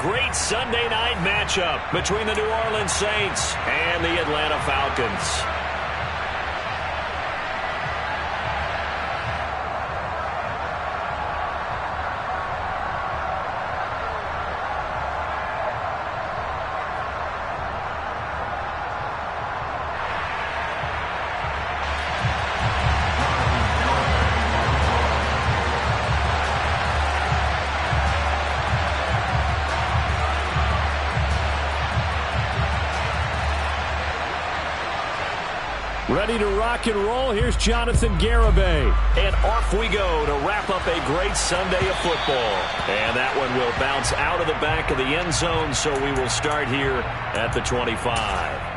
great Sunday night matchup between the New Orleans Saints and the Atlanta Falcons. Ready to rock and roll. Here's Jonathan Garibay. And off we go to wrap up a great Sunday of football. And that one will bounce out of the back of the end zone, so we will start here at the 25.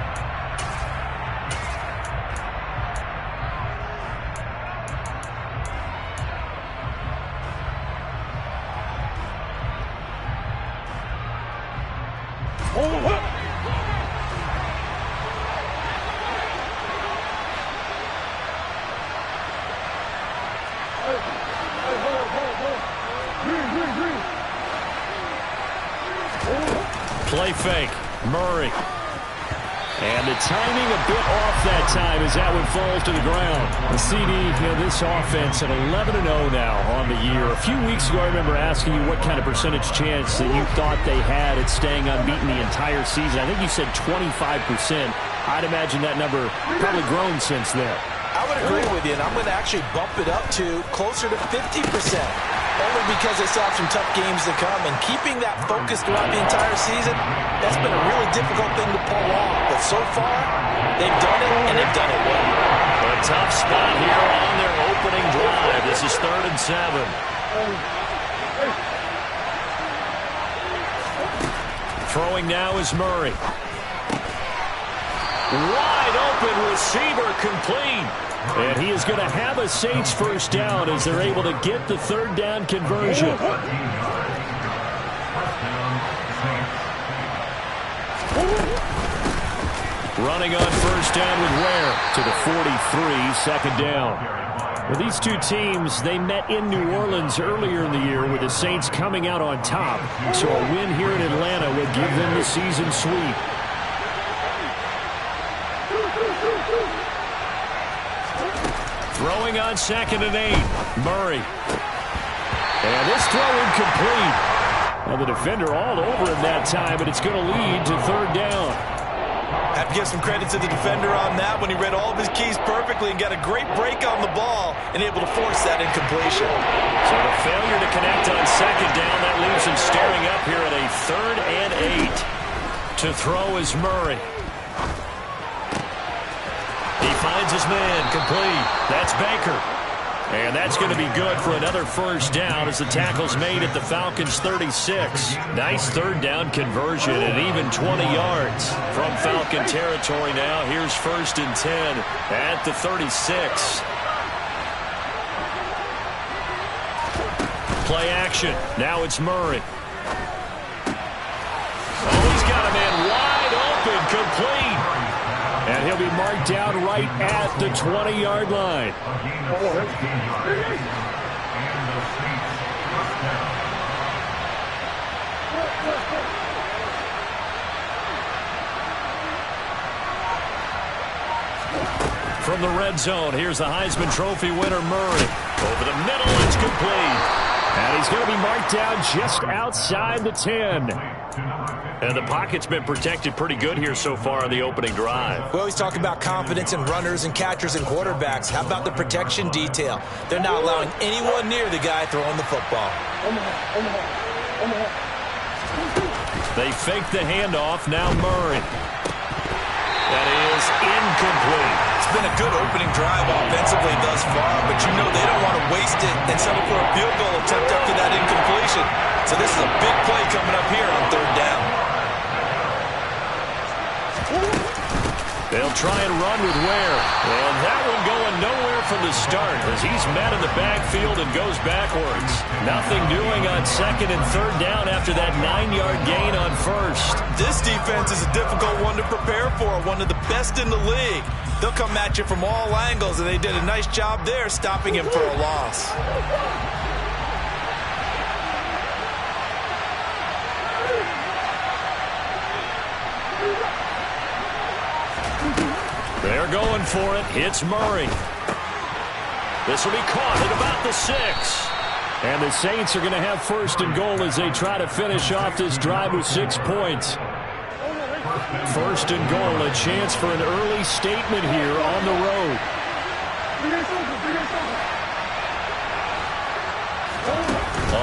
Play fake. Murray. And the timing a bit off that time as that one falls to the ground. The CD, this offense at 11-0 now on the year. A few weeks ago, I remember asking you what kind of percentage chance that you thought they had at staying unbeaten the entire season. I think you said 25%. I'd imagine that number probably grown since then. I would agree with you, and I'm going to actually bump it up to closer to 50%. Only because they still have some tough games to come, and keeping that focus throughout the entire season, that's been a really difficult thing to pull off. But so far, they've done it, and they've done it well. A tough spot here on their opening drive. This is 3rd and 7. Throwing now is Murray. Wide open receiver, complete. And he is going to have a Saints first down as they're able to get the 3rd down conversion. Running on first down with Ware to the 43, 2nd down. Well, these two teams, they met in New Orleans earlier in the year with the Saints coming out on top. So a win here in Atlanta would give them the season sweep. Throwing on 2nd and 8. Murray. And this throw incomplete. Now the defender all over him that time, but it's going to lead to 3rd down. Have to give some credit to the defender on that when he read all of his keys perfectly and got a great break on the ball and able to force that incompletion. So the failure to connect on 2nd down, that leaves him staring up here at a 3rd and 8. To throw is Murray. He finds his man, complete. That's Baker. And that's going to be good for another first down as the tackle's made at the Falcons' 36. Nice 3rd down conversion and even 20 yards from Falcon territory now. Here's 1st and 10 at the 36. Play action. Now it's Murray. Oh, he's got a man wide open, complete. And he'll be marked down right at the 20-yard line. From the red zone, here's the Heisman Trophy winner, Murray. Over the middle, it's complete. And he's going to be marked down just outside the 10. And the pocket's been protected pretty good here so far on the opening drive. We always talk about confidence in runners and catchers and quarterbacks. How about the protection detail? They're not allowing anyone near the guy throwing the football. They fake the handoff. Now Murray. That is incomplete. It's been a good opening drive offensively thus far, but you know they don't want to waste it and settle for a field goal attempt after that incompletion. So this is a big play coming up here on 3rd down. They'll try and run with Ware. And that one going nowhere from the start as he's met in the backfield and goes backwards. Nothing doing on 2nd and 3rd down after that 9-yard gain on 1st. This defense is a difficult one to prepare for, one of the best in the league. They'll come at you from all angles, and they did a nice job there stopping him for a loss. They're going for it. It's Murray. This will be caught at about the 6. And the Saints are going to have first and goal as they try to finish off this drive with 6 points. First and goal, a chance for an early statement here on the road.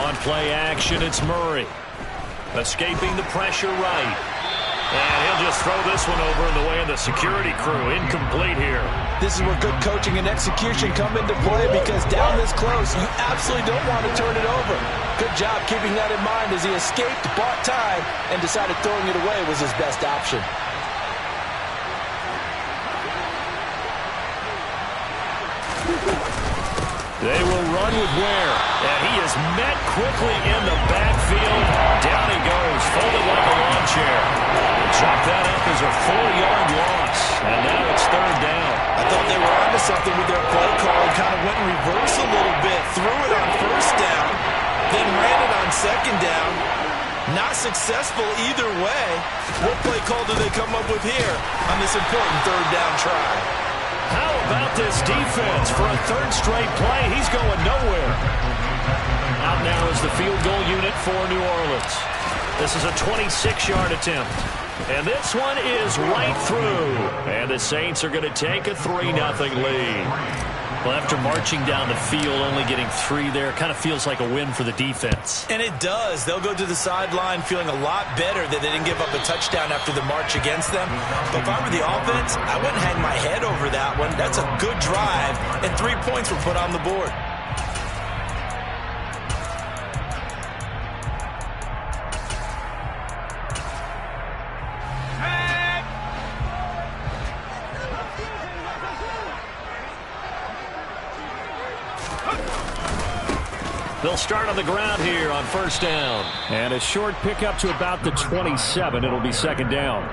On play action, it's Murray. Escaping the pressure right. And he'll just throw this one over in the way of the security crew. Incomplete here. This is where good coaching and execution come into play, because down this close, you absolutely don't want to turn it over. Good job keeping that in mind as he escaped, bought time, and decided throwing it away was his best option. They will run with Ware, and he is met quickly in the backfield. Down he goes, folded like a lawn chair. Chop that up as a 4-yard loss, and now it's third down. I thought they were onto something with their play call and kind of went in reverse a little bit, threw it on first down, then ran it on second down. Not successful either way. What play call do they come up with here on this important third down try? How about this defense? For a third straight play, he's going nowhere. Out now is the field goal unit for New Orleans. This is a 26-yard attempt. And this one is right through. And the Saints are going to take a 3-0 lead. Well, after marching down the field, only getting 3 there, kind of feels like a win for the defense. And it does. They'll go to the sideline feeling a lot better that they didn't give up a touchdown after the march against them. But if I were the offense, I wouldn't hang my head over that one. That's a good drive, and 3 points were put on the board. They'll start on the ground here on first down. And a short pickup to about the 27. It'll be second down.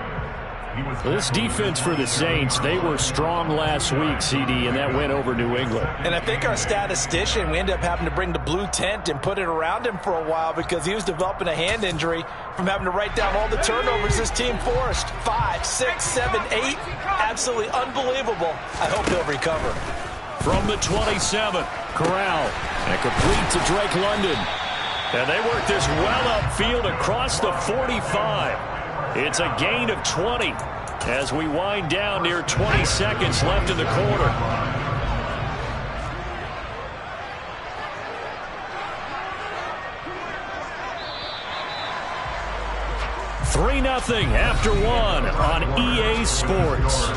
This defense for the Saints, they were strong last week, CD, and that went over New England. And I think our statistician, we ended up having to bring the blue tent and put it around him for a while because he was developing a hand injury from having to write down all the turnovers this team forced. 5, 6, 7, 8. Absolutely unbelievable. I hope he'll recover. From the 27, Corral. And complete to Drake London. And they work this well upfield across the 45. It's a gain of 20 as we wind down near 20 seconds left in the quarter. Three 0 after 1 on EA Sports.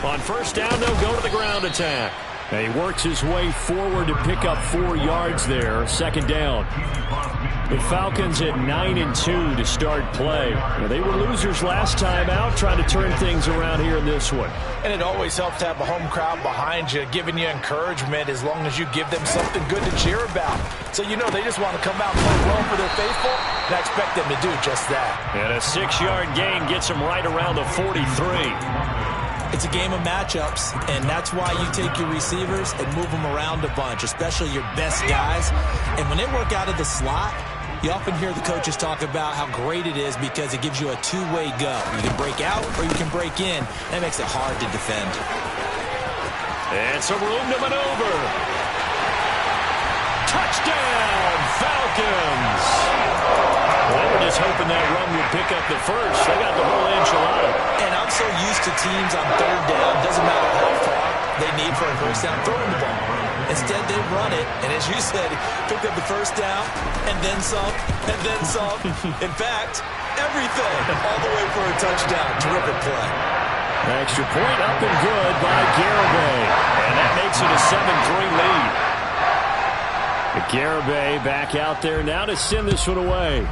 On first down, they'll go to the ground attack. And he works his way forward to pick up 4 yards there. Second down. The Falcons at 9-2 to start play. They were losers last time out, trying to turn things around here in this one. And it always helps to have a home crowd behind you, giving you encouragement as long as you give them something good to cheer about. So you know they just want to come out and play well for their faithful, and I expect them to do just that. And a 6-yard gain gets them right around the 43. It's a game of matchups, and that's why you take your receivers and move them around a bunch, especially your best guys. And when they work out of the slot, you often hear the coaches talk about how great it is because it gives you a two-way go. You can break out or you can break in. That makes it hard to defend. And some room to maneuver. Touchdown, Falcons! They were just hoping that run would pick up the first. They got the whole enchilada. And I'm so used to teams on third down, doesn't matter how far they need for a first down, throwing the ball. Instead, they run it, and as you said, picked up the first down, and then some, and then some. In fact, everything, all the way for a touchdown. Terrific play. Extra point up and good by Garibay. And that makes it a 7-3 lead. Garibay back out there now to send this one away.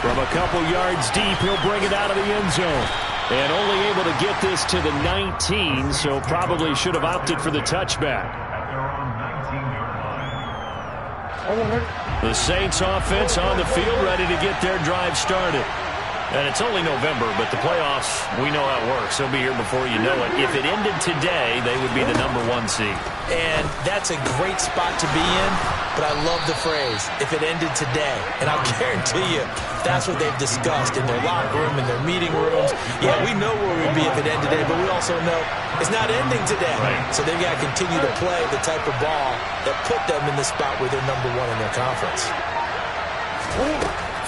From a couple yards deep, he'll bring it out of the end zone. And only able to get this to the 19, so probably should have opted for the touchback. The Saints offense on the field, ready to get their drive started. And it's only November, but the playoffs, we know how it works. They'll be here before you know it. If it ended today, they would be the #1 seed. And that's a great spot to be in, but I love the phrase, if it ended today. And I'll guarantee you, that's what they've discussed in their locker room, in their meeting rooms. Yeah, we know where we'd be if it ended today, but we also know it's not ending today. Right. So they've got to continue to play the type of ball that put them in the spot where they're #1 in their conference.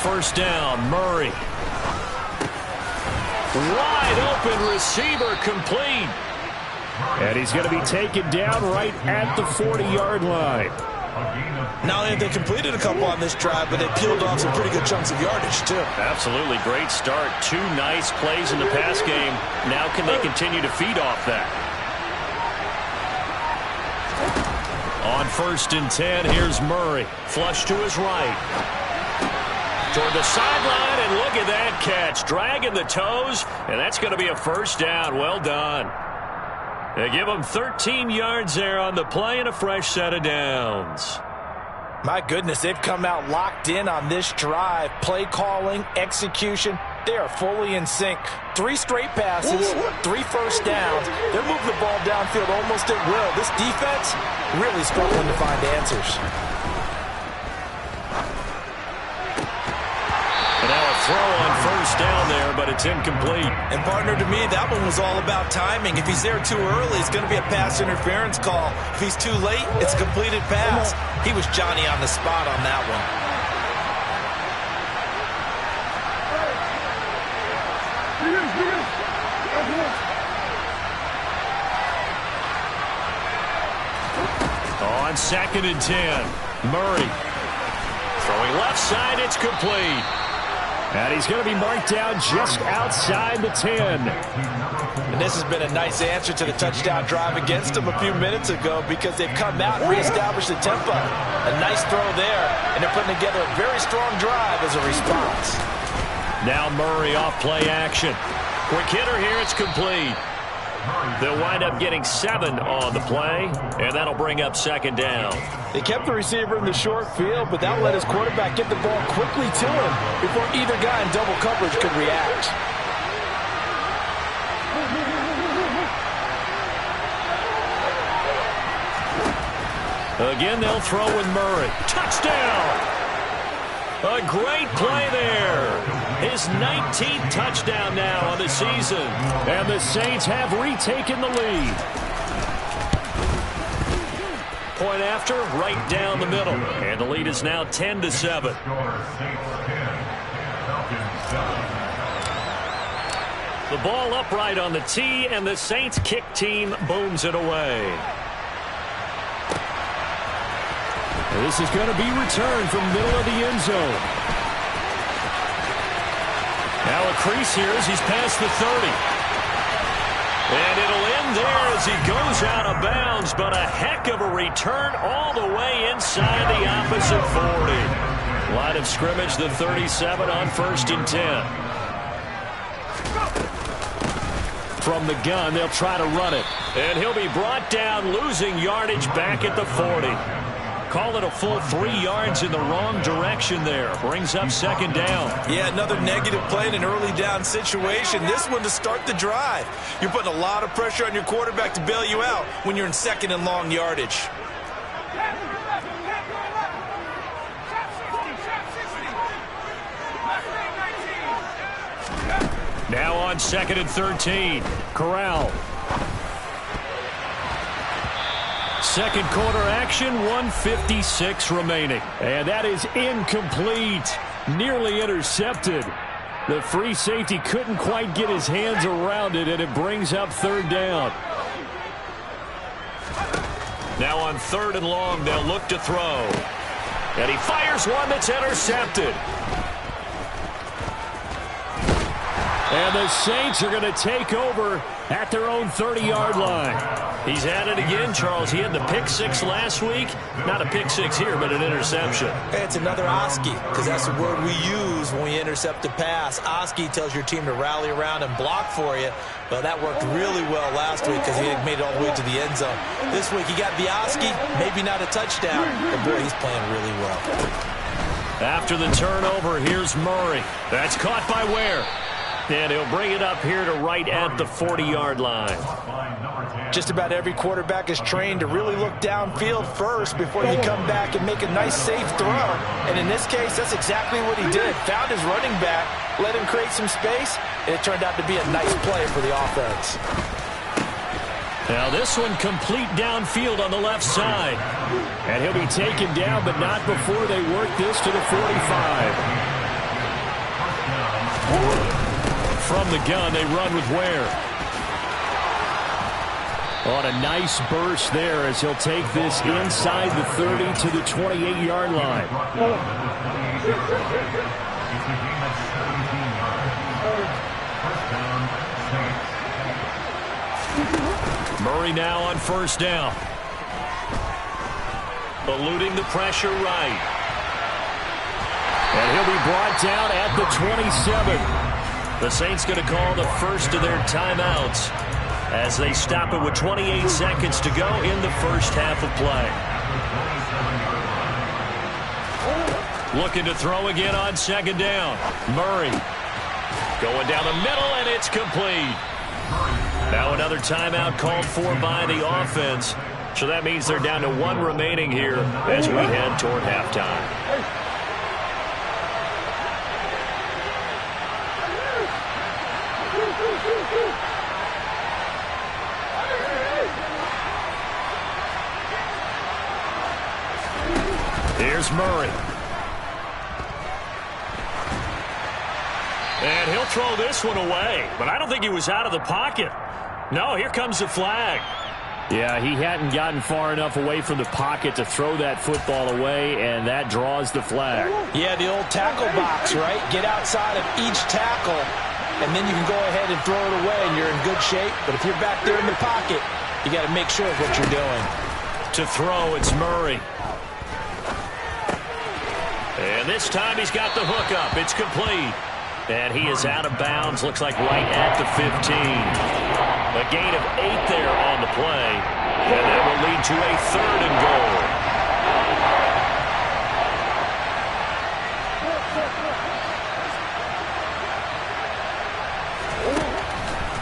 First down, Murray. Wide open receiver, complete. And he's going to be taken down right at the 40-yard line. Not only have they completed a couple on this drive, but they peeled off some pretty good chunks of yardage, too. Absolutely great start. 2 nice plays in the pass game. Now can they continue to feed off that? On 1st and 10, here's Murray. Flush to his right. Toward the sideline, and look at that catch. Dragging the toes, and that's going to be a first down. Well done. They give them 13 yards there on the play and a fresh set of downs. My goodness, they've come out locked in on this drive. Play calling, execution, they are fully in sync. 3 straight passes, 3 first downs. They're moving the ball downfield almost at will. This defense really struggling to find answers. Throw on 1st down there, but it's incomplete. And partner, to me, that one was all about timing. If he's there too early, it's going to be a pass interference call. If he's too late, it's a completed pass. He was Johnny on the spot on that one. On 2nd and 10, Murray. Throwing left side, it's complete. And he's going to be marked down just outside the 10. And this has been a nice answer to the touchdown drive against them a few minutes ago because they've come out and reestablished the tempo. A nice throw there, and they're putting together a very strong drive as a response. Now Murray off play action. Quick hitter here, it's complete. They'll wind up getting 7 on the play, and that'll bring up 2nd down. They kept the receiver in the short field, but that let his quarterback get the ball quickly to him before either guy in double coverage could react. Again, they'll throw with Murray. Touchdown! A great play there. His 19th touchdown now on the season. And the Saints have retaken the lead. Point after, right down the middle. And the lead is now 10-7. The ball upright on the tee, and the Saints kick team booms it away. This is going to be returned from middle of the end zone. Now a crease here as he's past the 30. And it'll end there as he goes out of bounds, but a heck of a return all the way inside the opposite 40. Line of scrimmage, the 37 on 1st and 10. From the gun, they'll try to run it. And he'll be brought down, losing yardage back at the 40. Call it a full 3 yards in the wrong direction there. Brings up 2nd down. Yeah, another negative play in an early down situation. This one to start the drive. You're putting a lot of pressure on your quarterback to bail you out when you're in 2nd and long yardage. Now on 2nd and 13. Corral. 2nd quarter action, 1:56 remaining. And that is incomplete. Nearly intercepted. The free safety couldn't quite get his hands around it, and it brings up 3rd down. Now on 3rd and long, they'll look to throw. And he fires one that's intercepted. And the Saints are going to take over at their own 30-yard line. He's at it again, Charles. He had the pick six last week. Not a pick six here, but an interception. It's another Oski, because that's the word we use when we intercept a pass. Oski tells your team to rally around and block for you. Well, that worked really well last week because he had made it all the way to the end zone. This week he got the Oski, maybe not a touchdown, but boy, he's playing really well. After the turnover, here's Murray. That's caught by Ware. And he'll bring it up here to right at the 40-yard line. Just about every quarterback is trained to really look downfield first before you come back and make a nice, safe throw. And in this case, that's exactly what he did. Found his running back, let him create some space, and it turned out to be a nice play for the offense. Now this one complete downfield on the left side. And he'll be taken down, but not before they work this to the 45. From the gun, they run with Ware. On a nice burst there as he'll take this inside the 30 to the 28-yard line. Murray now on first down. Eluding the pressure right. And he'll be brought down at the 27. The Saints going to call the first of their timeouts as they stop it with 28 seconds to go in the first half of play. Looking to throw again on second down. Murray going down the middle, and it's complete. Now another timeout called for by the offense. So that means they're down to one remaining here as we head toward halftime. Here's Murray. And he'll throw this one away, but I don't think he was out of the pocket. No, here comes the flag. Yeah, he hadn't gotten far enough away from the pocket to throw that football away, and that draws the flag. Yeah, the old tackle box, right? Get outside of each tackle, and then you can go ahead and throw it away, and you're in good shape. But if you're back there in the pocket, you got to make sure of what you're doing. To throw, it's Murray. And this time he's got the hook up. It's complete. And he is out of bounds, looks like right at the 15. A gain of 8 there on the play. And that will lead to a 3rd and goal.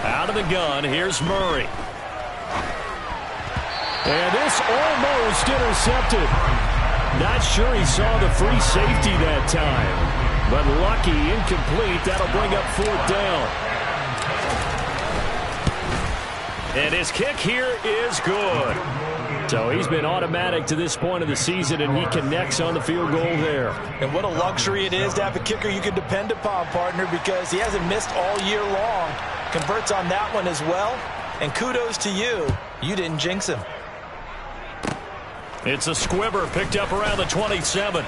Out of the gun, here's Murray. And this almost intercepted. Not sure he saw the free safety that time. But lucky, incomplete. That'll bring up 4th down. And his kick here is good. So he's been automatic to this point of the season, and he connects on the field goal there. And what a luxury it is to have a kicker you can depend upon, partner, because he hasn't missed all year long. Converts on that one as well. And kudos to you. You didn't jinx him. It's a squibber picked up around the 27.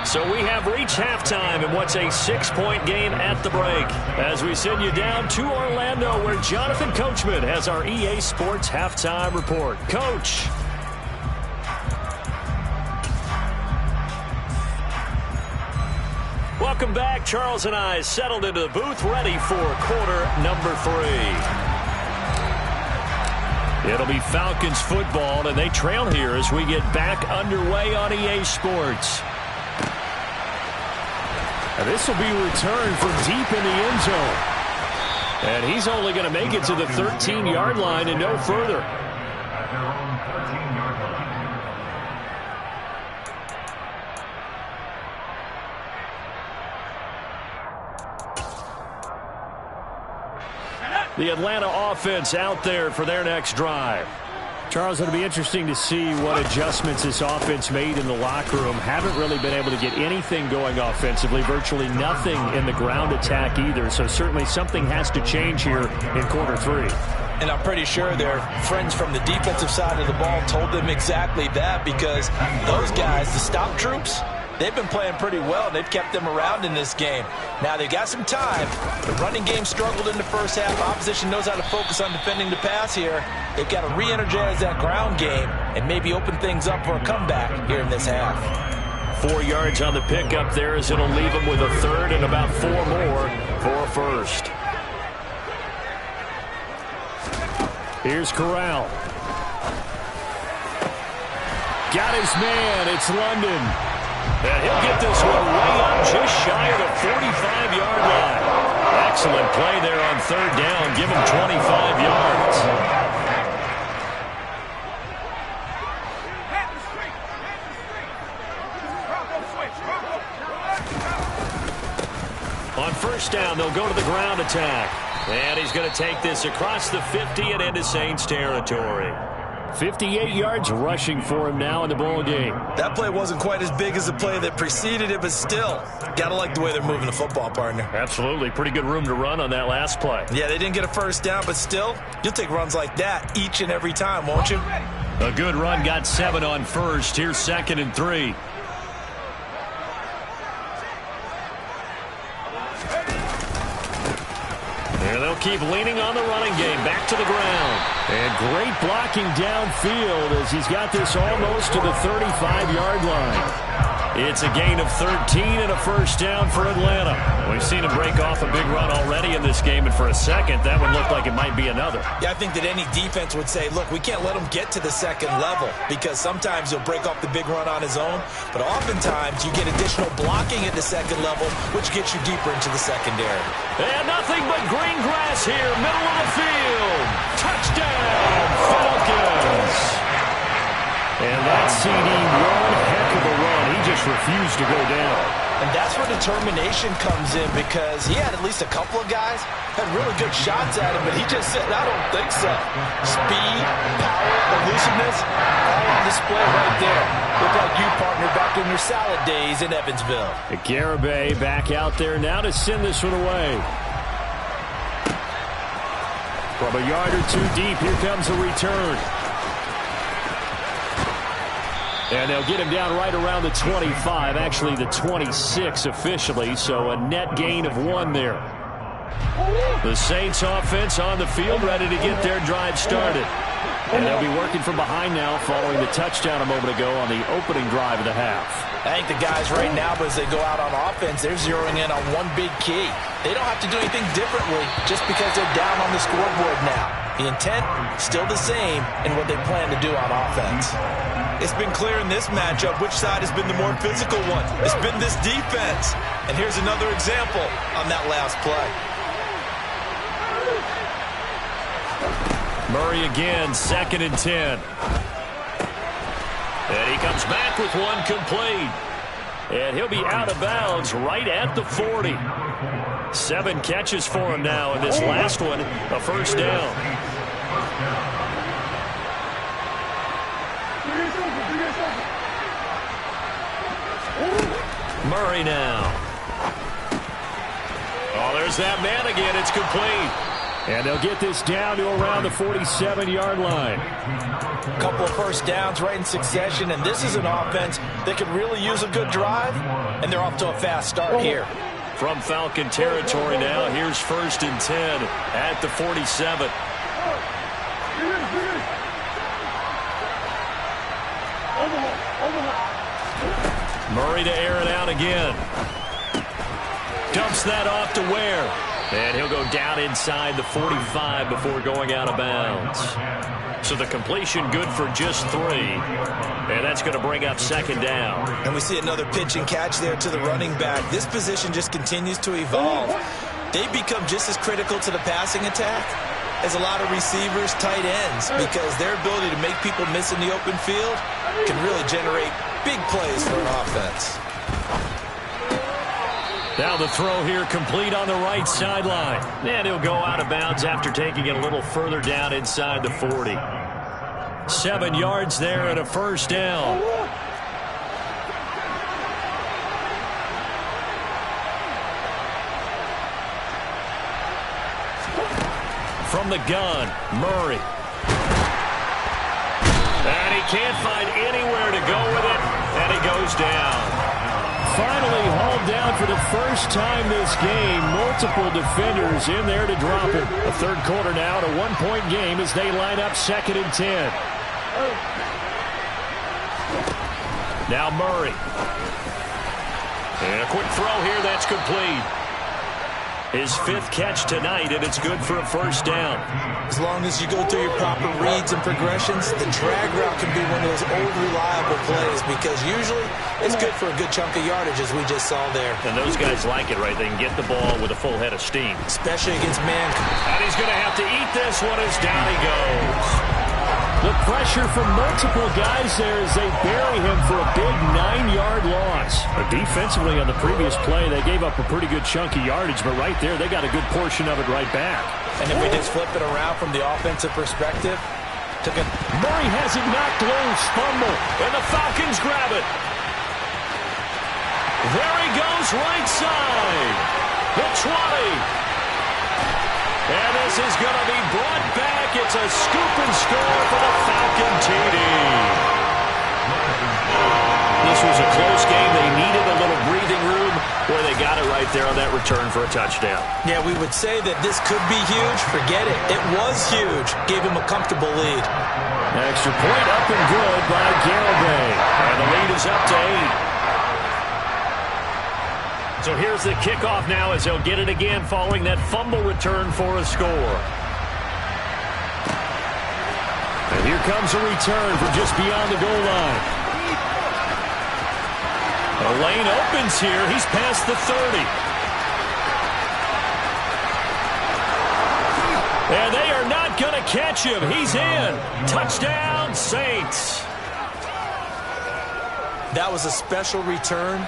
So we have reached halftime in what's a 6-point game at the break. As we send you down to Orlando, where Jonathan Coachman has our EA Sports Halftime Report. Coach. Welcome back. Charles and I settled into the booth, ready for quarter number 3. It'll be Falcons football, and they trail here as we get back underway on EA Sports. And this will be returned from deep in the end zone. And he's only going to make it to the 13-yard line and no further. The Atlanta offense out there for their next drive. Charles, it'll be interesting to see what adjustments this offense made in the locker room. Haven't really been able to get anything going offensively, virtually nothing in the ground attack either. So certainly something has to change here in quarter 3. And I'm pretty sure their friends from the defensive side of the ball told them exactly that, because those guys, the stop troops, they've been playing pretty well, and they've kept them around in this game. Now, they've got some time. The running game struggled in the first half. Opposition knows how to focus on defending the pass here. They've got to re-energize that ground game and maybe open things up for a comeback here in this half. 4 yards on the pickup there, as it'll leave them with a third and about 4 more for a first. Here's Corral. Got his man. It's London. And he'll get this one way up just shy of the 45-yard line. Excellent play there on third down. Give him 25 yards. On first down, they'll go to the ground attack. And he's going to take this across the 50 and into Saints territory. 58 yards rushing for him now in the ball game. That play wasn't quite as big as the play that preceded it, but still, gotta like the way they're moving the football, partner. Absolutely. Pretty good room to run on that last play. Yeah, they didn't get a first down, but still, you'll take runs like that each and every time, won't you? A good run, got 7 on first. Here's 2nd and 3. And they'll keep leaning on the running game. Back to the ground. And great blocking downfield as he's got this almost to the 35-yard line. It's a gain of 13 and a first down for Atlanta. We've seen him break off a big run already in this game, and for a second, that would look like it might be another. Yeah, I think that any defense would say, look, we can't let him get to the second level, because sometimes he'll break off the big run on his own, but oftentimes you get additional blocking at the second level, which gets you deeper into the secondary. And nothing but green grass here, middle of the field. Touchdown, Falcons. And that CD, one heck of a run. He just refused to go down. And that's where determination comes in, because he had at least a couple of guys had really good shots at him, but he just said, I don't think so. Speed, power, elusiveness, all on display right there. Look like you, partner, back in your salad days in Evansville. Garibay back out there now to send this one away. From a yard or two deep, here comes a return. And they'll get him down right around the 25, actually the 26 officially, so a net gain of 1 there. The Saints offense on the field, ready to get their drive started. And they'll be working from behind now following the touchdown a moment ago on the opening drive of the half. I think the guys right now, as they go out on offense, they're zeroing in on one big key. They don't have to do anything differently just because they're down on the scoreboard now. The intent, still the same in what they plan to do on offense. It's been clear in this matchup which side has been the more physical one. It's been this defense. And here's another example on that last play. Murray again, 2nd and 10. And he comes back with one complete. And he'll be out of bounds right at the 40. 7 catches for him now, and this last one, a first down. Murray now. Oh, there's that man again. It's complete. And they'll get this down to around the 47-yard line. A couple of first downs right in succession, and this is an offense that could really use a good drive, and they're off to a fast start here. From Falcon territory now, here's 1st and 10 at the 47. Murray to air it out again. Dumps that off to Ware. And he'll go down inside the 45 before going out of bounds. So the completion good for just 3. And that's going to bring up 2nd down. And we see another pitch and catch there to the running back. This position just continues to evolve. They become just as critical to the passing attack as a lot of receivers, tight ends, because their ability to make people miss in the open field can really generate big plays for an offense. Now the throw here complete on the right sideline. And he'll go out of bounds after taking it a little further down inside the 40. 7 yards there and a first down. From the gun, Murray. And he can't find anywhere to go with it, and he goes down. Finally hauled down for the first time this game. Multiple defenders in there to drop him. The third quarter now, a one-point game as they line up 2nd and 10. Now Murray. And a quick throw here, that's complete. His 5th catch tonight, and it's good for a first down. As long as you go through your proper reads and progressions, the drag route can be one of those old reliable plays because usually it's good for a good chunk of yardage, as we just saw there. And those guys like it, right? They can get the ball with a full head of steam. Especially against man. And he's going to have to eat this one as down he goes. The pressure from multiple guys there as they bury him for a big 9-yard loss. But defensively on the previous play, they gave up a pretty good chunk of yardage, but right there, they got a good portion of it right back. And if we just flip it around from the offensive perspective, Murray has it knocked loose, fumble, and the Falcons grab it. There he goes, right side. The 20. And this is going to be brought back. It's a scoop and score for the Falcon TD. This was a close game. They needed a little breathing room where they got it right there on that return for a touchdown. Yeah, we would say that this could be huge. Forget it. It was huge. Gave him a comfortable lead. Extra point up and good by Garibay. And the lead is up to 8. So here's the kickoff now as they'll get it again following that fumble return for a score. And here comes a return from just beyond the goal line. A lane opens here. He's past the 30. And they are not going to catch him. He's in. Touchdown, Saints. That was a special return.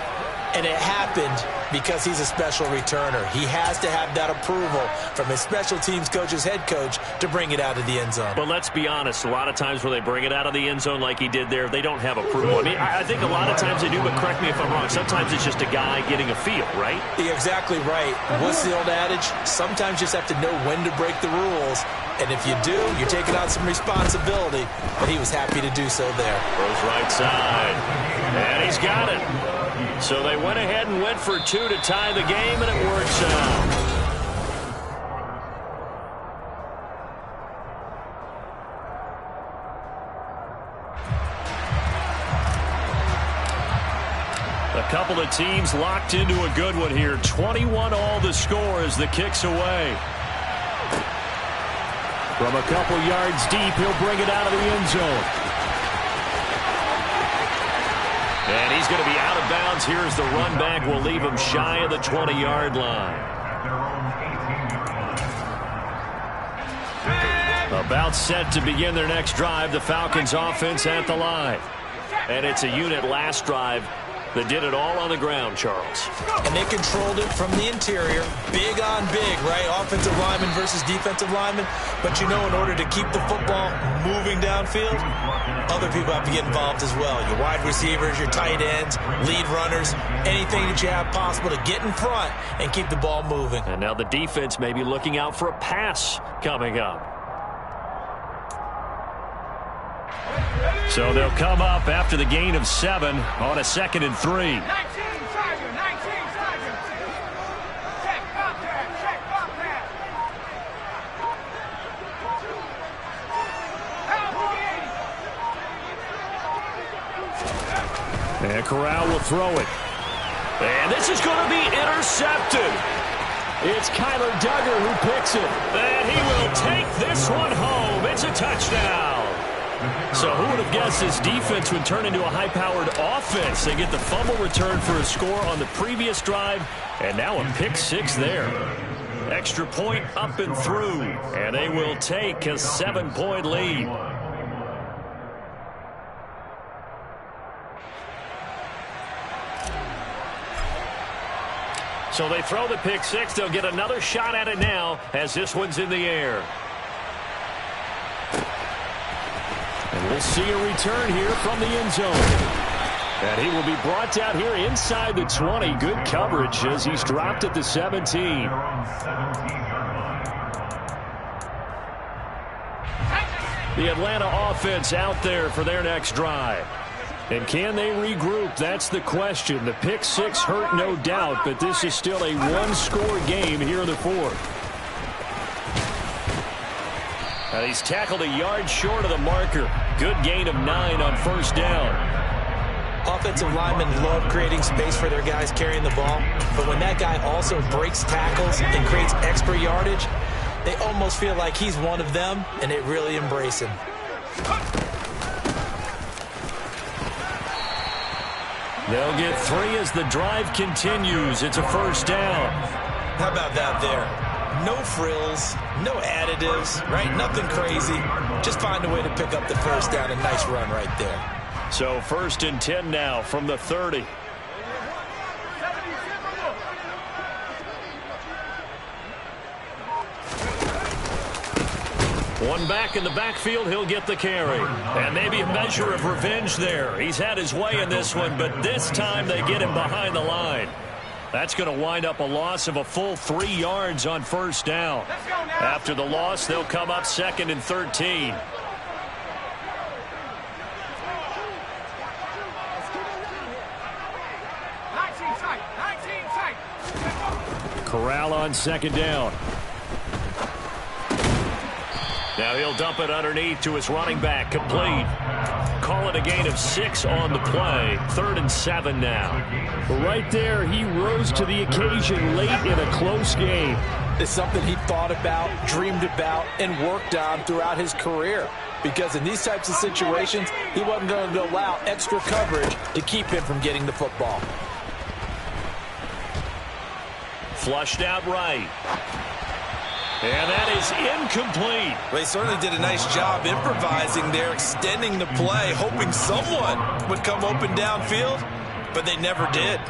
And it happened because he's a special returner. He has to have that approval from his special teams coach's head coach to bring it out of the end zone. But let's be honest, a lot of times when they bring it out of the end zone like he did there, they don't have approval. I mean, I think a lot of times they do, but correct me if I'm wrong. Sometimes it's just a guy getting a feel, right? You're exactly right. What's the old adage? Sometimes you just have to know when to break the rules. And if you do, you're taking on some responsibility. But he was happy to do so there. Throws right side. And he's got it. So they went ahead and went for 2 to tie the game, and it works out. A couple of teams locked into a good one here. 21 all the score as the kick's away. From a couple yards deep, he'll bring it out of the end zone. And he's going to be out of bounds. Here's the run back. Will leave him shy of the 20-yard line. About set to begin their next drive. The Falcons offense at the line. And it's a unit last drive that did it all on the ground, Charles. And they controlled it from the interior. Big on big, right? Offensive lineman versus defensive lineman. But you know, in order to keep the football moving downfield, other people have to get involved as well. Your wide receivers, your tight ends, lead runners, anything that you have possible to get in front and keep the ball moving. And now the defense may be looking out for a pass coming up. So they'll come up after the gain of 7 on a 2nd and 3. And Corral will throw it. And this is going to be intercepted. It's Kyler Duggar who picks it. And he will take this one home. It's a touchdown. So who would have guessed this defense would turn into a high-powered offense? They get the fumble return for a score on the previous drive, and now a pick 6 there. Extra point up and through, and they will take a 7-point lead. So they throw the pick 6. They'll get another shot at it now as this one's in the air. And we'll see a return here from the end zone. And he will be brought down here inside the 20. Good coverage as he's dropped at the 17. The Atlanta offense out there for their next drive. And can they regroup? That's the question. The pick six hurt, no doubt, but this is still a one-score game here in the fourth. And he's tackled a yard short of the marker. Good gain of 9 on first down. Offensive linemen love creating space for their guys carrying the ball, but when that guy also breaks tackles and creates extra yardage, they almost feel like he's one of them, and they really embrace him. They'll get 3 as the drive continues. It's a first down. How about that there? No frills, no additives, right? Nothing crazy. Just find a way to pick up the first down. A nice run right there. So 1st and 10 now from the 30. One back in the backfield, he'll get the carry. And maybe a measure of revenge there. He's had his way in this one, but this time they get him behind the line. That's going to wind up a loss of a full 3 yards on first down. After the loss, they'll come up 2nd and 13. Corral on 2nd down. Now he'll dump it underneath to his running back. Complete. Call it a gain of 6 on the play. 3rd and 7 now. Right there, he rose to the occasion late in a close game. It's something he thought about, dreamed about, and worked on throughout his career. Because in these types of situations, he wasn't going to allow extra coverage to keep him from getting the football. Flushed out right. And that is incomplete. Well, they certainly did a nice job improvising there, extending the play, hoping someone would come open downfield, but they never did.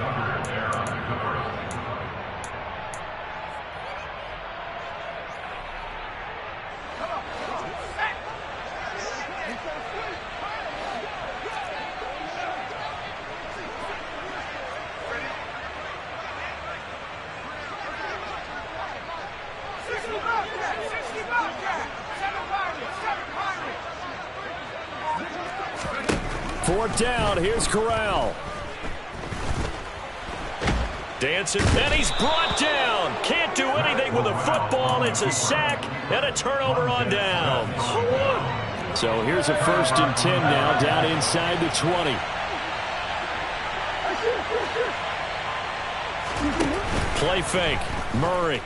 Fourth down, here's Corral. Dancing, and he's brought down. Can't do anything with a football. It's a sack and a turnover on downs. So here's a 1st and 10 now, down inside the 20. Play fake, Murray.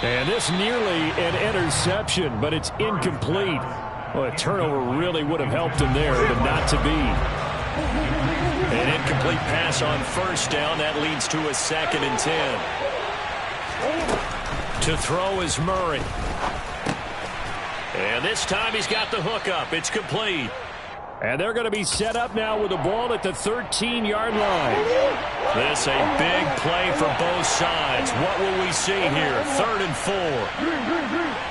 And this nearly an interception, but it's incomplete. Well, a turnover really would have helped him there, but not to be. An incomplete pass on first down. That leads to a 2nd and 10. To throw is Murray. And this time he's got the hook up. It's complete. And they're going to be set up now with the ball at the 13-yard line. This a big play for both sides. What will we see here? 3rd and 4.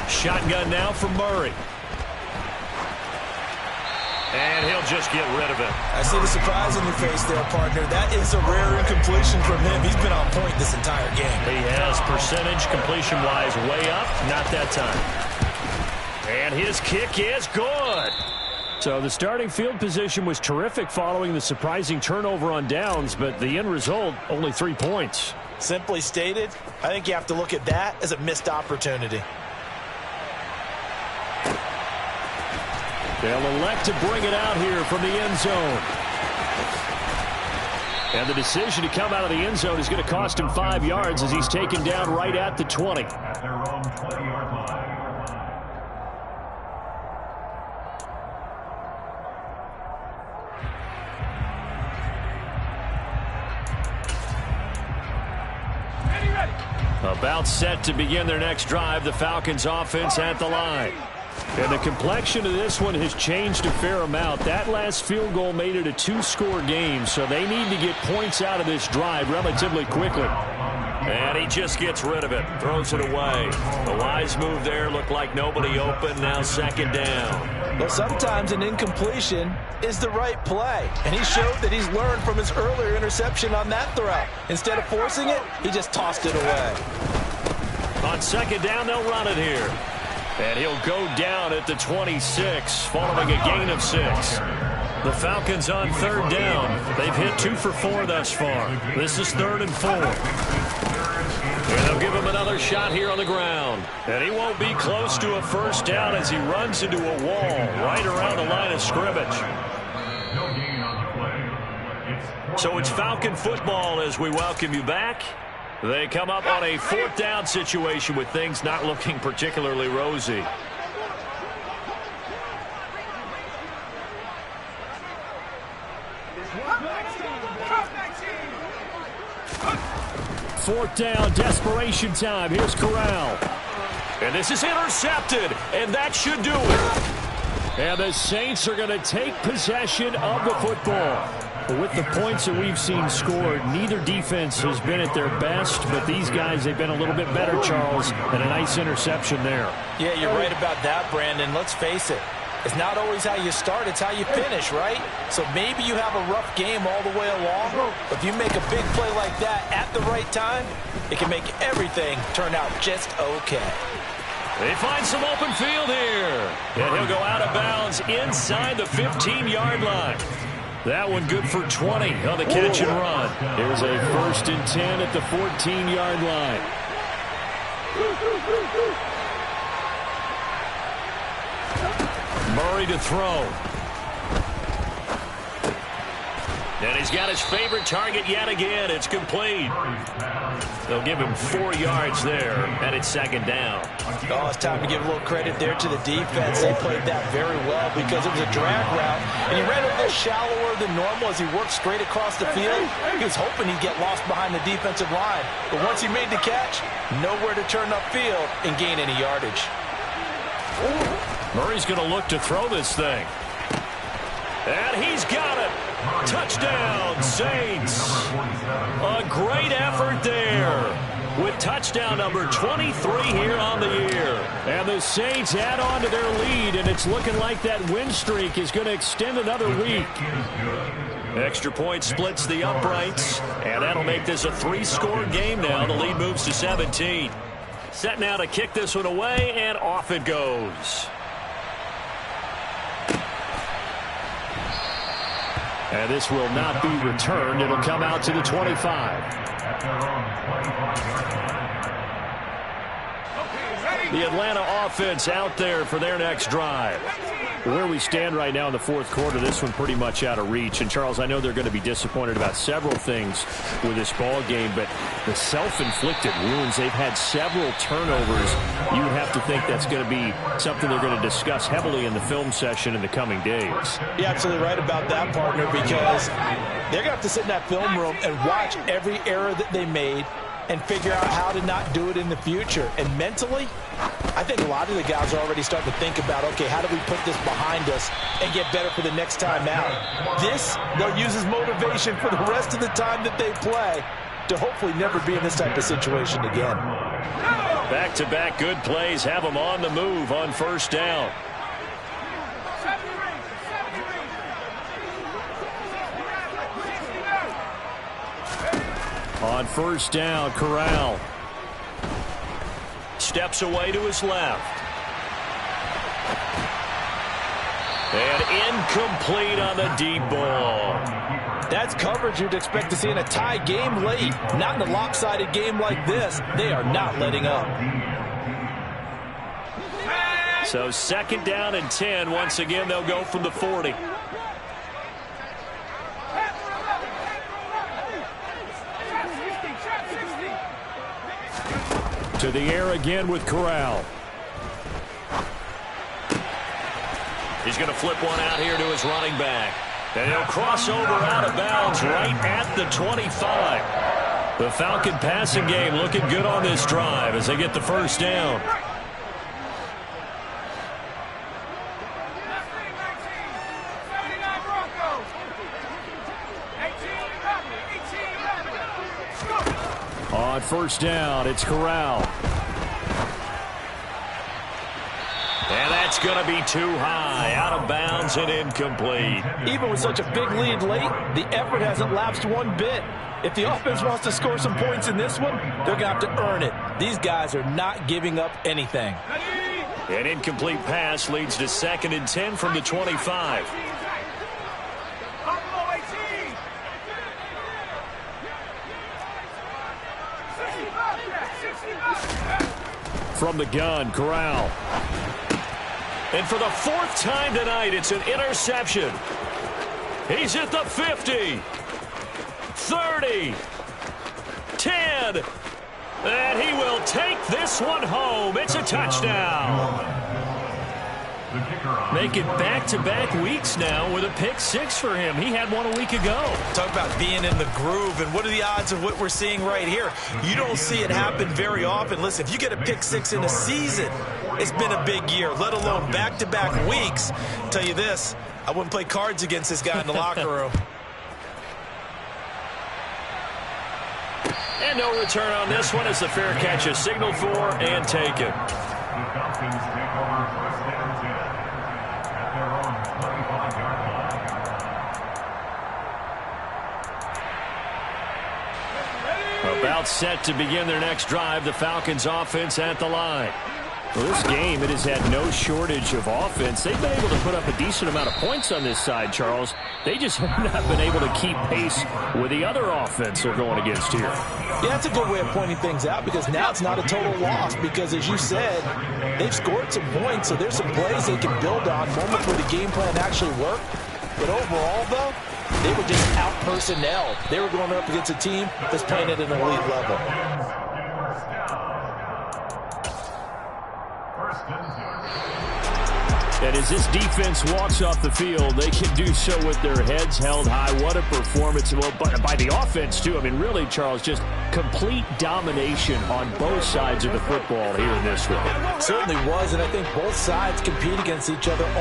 Shotgun now for Murray. And he'll just get rid of it. I see the surprise on your face there, partner. That is a rare incompletion from him. He's been on point this entire game. He has percentage completion-wise way up. Not that time. And his kick is good. So the starting field position was terrific following the surprising turnover on downs, but the end result, only 3 points. Simply stated, I think you have to look at that as a missed opportunity. They'll elect to bring it out here from the end zone. And the decision to come out of the end zone is going to cost him 5 yards as he's taken down right at the 20. At their own 20-yard line. About set to begin their next drive. The Falcons offense at the line. And the complexion of this one has changed a fair amount. That last field goal made it a 2-score game, so they need to get points out of this drive relatively quickly. And he just gets rid of it, throws it away. A wise move there, looked like nobody open, now second down. Well, sometimes an incompletion is the right play, and he showed that he's learned from his earlier interception on that throw. Instead of forcing it, he just tossed it away. On second down, they'll run it here. And he'll go down at the 26, following a gain of 6. The Falcons on third down. They've hit 2 for 4 thus far. This is 3rd and 4. And they'll give him another shot here on the ground. And he won't be close to a first down as he runs into a wall right around the line of scrimmage. So it's Falcon football as we welcome you back. They come up on a 4th down situation with things not looking particularly rosy. Fourth down, desperation time. Here's Corral. And this is intercepted, and that should do it. And the Saints are going to take possession of the football. With the points that we've seen scored, neither defense has been at their best, but these guys, they've been a little bit better, Charles, and a nice interception there. Yeah, you're right about that, Brandon. Let's face it. It's not always how you start, it's how you finish, right? So maybe you have a rough game all the way along, but if you make a big play like that at the right time, it can make everything turn out just okay. They find some open field here. And he'll go out of bounds inside the 15-yard line. That one good for 20 on the catch and run. Here's a 1st and 10 at the 14-yard line. Murray to throw. And he's got his favorite target yet again. It's complete. They'll give him 4 yards there, and it's second down. Oh, it's time to give a little credit there to the defense. They played that very well because it was a drag route, and he ran a little shallower than normal as he worked straight across the field. He was hoping he'd get lost behind the defensive line, but once he made the catch, nowhere to turn upfield and gain any yardage. Murray's going to look to throw this thing. And he's got it. Touchdown, Saints. A great effort there with touchdown number 23 here on the year. And the Saints add on to their lead, and it's looking like that win streak is going to extend another week. Extra point splits the uprights, and that'll make this a 3-score game now. The lead moves to 17. Set now to kick this one away, and off it goes. And this will not be returned. It'll come out to the 25. The Atlanta offense out there for their next drive. Where we stand right now in the 4th quarter, this one pretty much out of reach. And, Charles, I know they're going to be disappointed about several things with this ball game, but the self-inflicted wounds, they've had several turnovers. You have to think that's going to be something they're going to discuss heavily in the film session in the coming days. You're absolutely right about that, partner, because they're going to have to sit in that film room and watch every error that they made and figure out how to not do it in the future. And mentally, I think a lot of the guys are already starting to think about, okay, how do we put this behind us and get better for the next time out? This, they'll use as motivation for the rest of the time that they play to hopefully never be in this type of situation again. Back-to-back good plays have them on the move on first down. On first down, Corral. Steps away to his left. And incomplete on the deep ball. That's coverage you'd expect to see in a tie game late. Not in a lopsided game like this. They are not letting up. So second down and 10. Once again, they'll go from the 40. To the air again with Corral. He's going to flip one out here to his running back. And he'll cross over out of bounds right at the 25. The Falcon passing game looking good on this drive as they get the first down. On on first down, it's Corral. And that's going to be too high, out of bounds and incomplete. Even with such a big lead late, the effort hasn't lapsed one bit. If the offense wants to score some points in this one, they're going to have to earn it. These guys are not giving up anything. An incomplete pass leads to 2nd and 10 from the 25. From the gun, Corral. And for the 4th time tonight, it's an interception. He's at the 50, 30, 10, and he will take this one home. It's a touchdown. Make it back-to-back weeks now with a pick-6 for him. He had one a week ago. Talk about being in the groove, and what are the odds of what we're seeing right here? You don't see it happen very often. Listen, if you get a pick-6 in a season, it's been a big year, let alone back-to-back weeks. I'll tell you this, I wouldn't play cards against this guy in the locker room. And no return on this one as the fair catch is signaled for and taken. The Falcons take over 1st and 10 at their own 25-yard line. About set to begin their next drive, the Falcons offense at the line. Well, this game, it has had no shortage of offense. They've been able to put up a decent amount of points on this side, Charles. They just have not been able to keep pace with the other offense they're going against here. Yeah, that's a good way of pointing things out because now it's not a total loss because, as you said, they've scored some points, so there's some plays they can build on, moments where the game plan actually worked. But overall, though, they were just out-personnel. They were going up against a team that's playing at an elite level. And as this defense walks off the field, they can do so with their heads held high. What a performance. Well, by the offense, too. I mean, really, Charles, just complete domination on both sides of the football here in this one. Certainly was, and I think both sides compete against each other